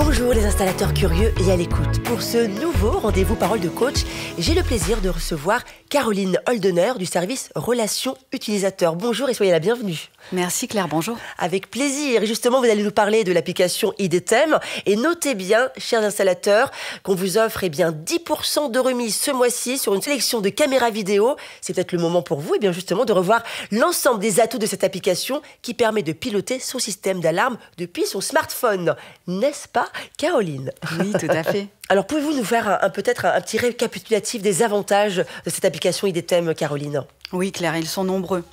Bonjour les installateurs curieux et à l'écoute. Pour ce nouveau rendez-vous Parole de coach, j'ai le plaisir de recevoir Caroline Holdener du service Relations Utilisateurs. Bonjour et soyez la bienvenue. Merci Claire, bonjour. Avec plaisir. Et justement, vous allez nous parler de l'application IDTM. Et notez bien, chers installateurs, qu'on vous offre 10% de remise ce mois-ci sur une sélection de caméras vidéo. C'est peut-être le moment pour vous justement de revoir l'ensemble des atouts de cette application qui permet de piloter son système d'alarme depuis son smartphone. N'est-ce pas, Caroline? Oui, tout à fait. Alors, pouvez-vous nous faire peut-être un petit récapitulatif des avantages de cette application IDTM, Caroline? Oui, Claire, ils sont nombreux.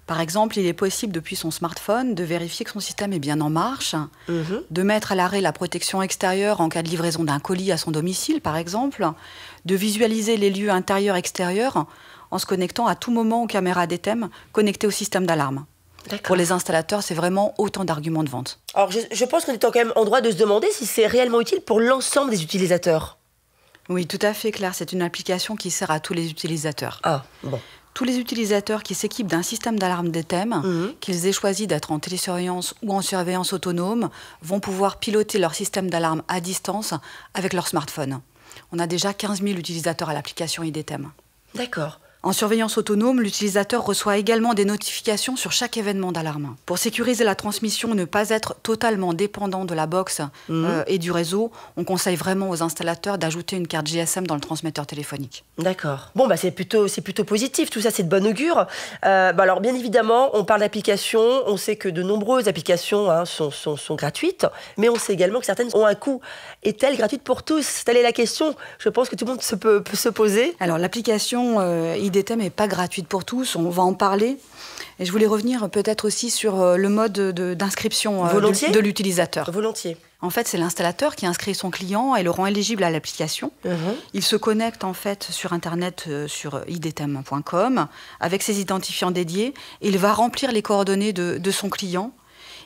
Par exemple, il est possible depuis son smartphone de vérifier que son système est bien en marche, de mettre à l'arrêt la protection extérieure en cas de livraison d'un colis à son domicile, par exemple, de visualiser les lieux intérieurs-extérieurs en se connectant à tout moment aux caméras IDTM connectées au système d'alarme. Pour les installateurs, c'est vraiment autant d'arguments de vente. Alors, je pense qu'on est quand même en droit de se demander si c'est réellement utile pour l'ensemble des utilisateurs. Oui, tout à fait, Claire. C'est une application qui sert à tous les utilisateurs. Ah, bon. Tous les utilisateurs qui s'équipent d'un système d'alarme IDTM, qu'ils aient choisi d'être en télésurveillance ou en surveillance autonome, vont pouvoir piloter leur système d'alarme à distance avec leur smartphone. On a déjà 15 000 utilisateurs à l'application IDTM. D'accord. En surveillance autonome, l'utilisateur reçoit également des notifications sur chaque événement d'alarme. Pour sécuriser la transmission et ne pas être totalement dépendant de la box et du réseau, on conseille vraiment aux installateurs d'ajouter une carte GSM dans le transmetteur téléphonique. D'accord. Bon, c'est plutôt positif, tout ça, c'est de bon augure. Alors, bien évidemment, on parle d'applications, on sait que de nombreuses applications sont gratuites, mais on sait également que certaines ont un coût. Est-elle gratuite pour tous? Telle est la question, je pense que tout le monde peut se poser. Alors, l'application IDTM n'est pas gratuite pour tous, on va en parler. Et je voulais revenir peut-être aussi sur le mode d'inscription de l'utilisateur. Volontiers. En fait, c'est l'installateur qui inscrit son client et le rend éligible à l'application. Il se connecte en fait sur Internet, sur idtm.com, avec ses identifiants dédiés. Il va remplir les coordonnées de son client.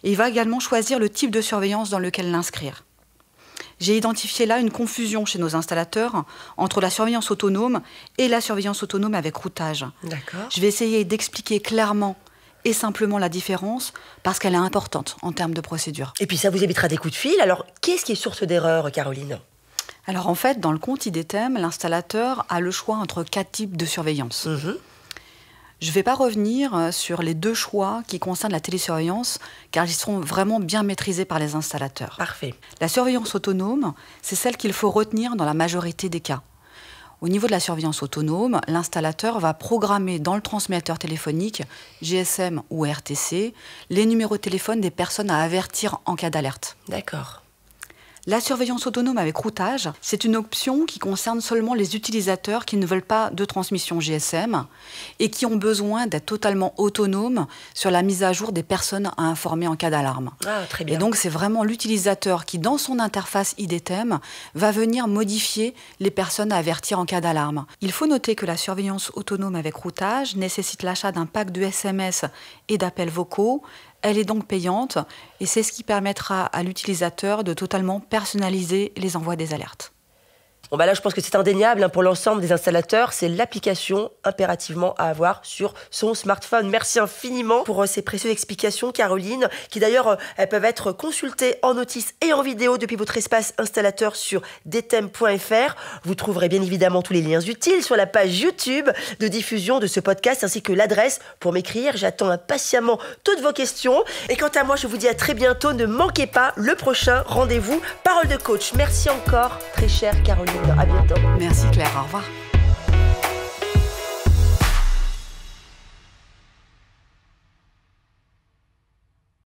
Et il va également choisir le type de surveillance dans lequel l'inscrire. J'ai identifié là une confusion chez nos installateurs entre la surveillance autonome et la surveillance autonome avec routage. D'accord. Je vais essayer d'expliquer clairement et simplement la différence parce qu'elle est importante en termes de procédure. Et puis ça vous évitera des coups de fil. Alors, qu'est-ce qui est source d'erreur, Caroline? Alors en fait, dans le compte IDTM, l'installateur a le choix entre 4 types de surveillance. Je ne vais pas revenir sur les 2 choix qui concernent la télésurveillance, car ils seront vraiment bien maîtrisés par les installateurs. Parfait. La surveillance autonome, c'est celle qu'il faut retenir dans la majorité des cas. Au niveau de la surveillance autonome, l'installateur va programmer dans le transmetteur téléphonique, GSM ou RTC, les numéros de téléphone des personnes à avertir en cas d'alerte. D'accord. La surveillance autonome avec routage, c'est une option qui concerne seulement les utilisateurs qui ne veulent pas de transmission GSM et qui ont besoin d'être totalement autonomes sur la mise à jour des personnes à informer en cas d'alarme. Ah, très bien. Et donc, c'est vraiment l'utilisateur qui, dans son interface IDTM, va venir modifier les personnes à avertir en cas d'alarme. Il faut noter que la surveillance autonome avec routage nécessite l'achat d'un pack de SMS et d'appels vocaux. Elle est donc payante et c'est ce qui permettra à l'utilisateur de totalement personnaliser les envois des alertes. Bon là, je pense que c'est indéniable pour l'ensemble des installateurs. C'est l'application impérativement à avoir sur son smartphone. Merci infiniment pour ces précieuses explications, Caroline, qui d'ailleurs elles peuvent être consultées en notice et en vidéo depuis votre espace installateur sur idtm.fr. Vous trouverez bien évidemment tous les liens utiles sur la page YouTube de diffusion de ce podcast ainsi que l'adresse pour m'écrire. J'attends impatiemment toutes vos questions. Et quant à moi, je vous dis à très bientôt. Ne manquez pas le prochain rendez-vous Parole de coach. Merci encore, très chère Caroline. À bientôt. Merci Claire, au revoir.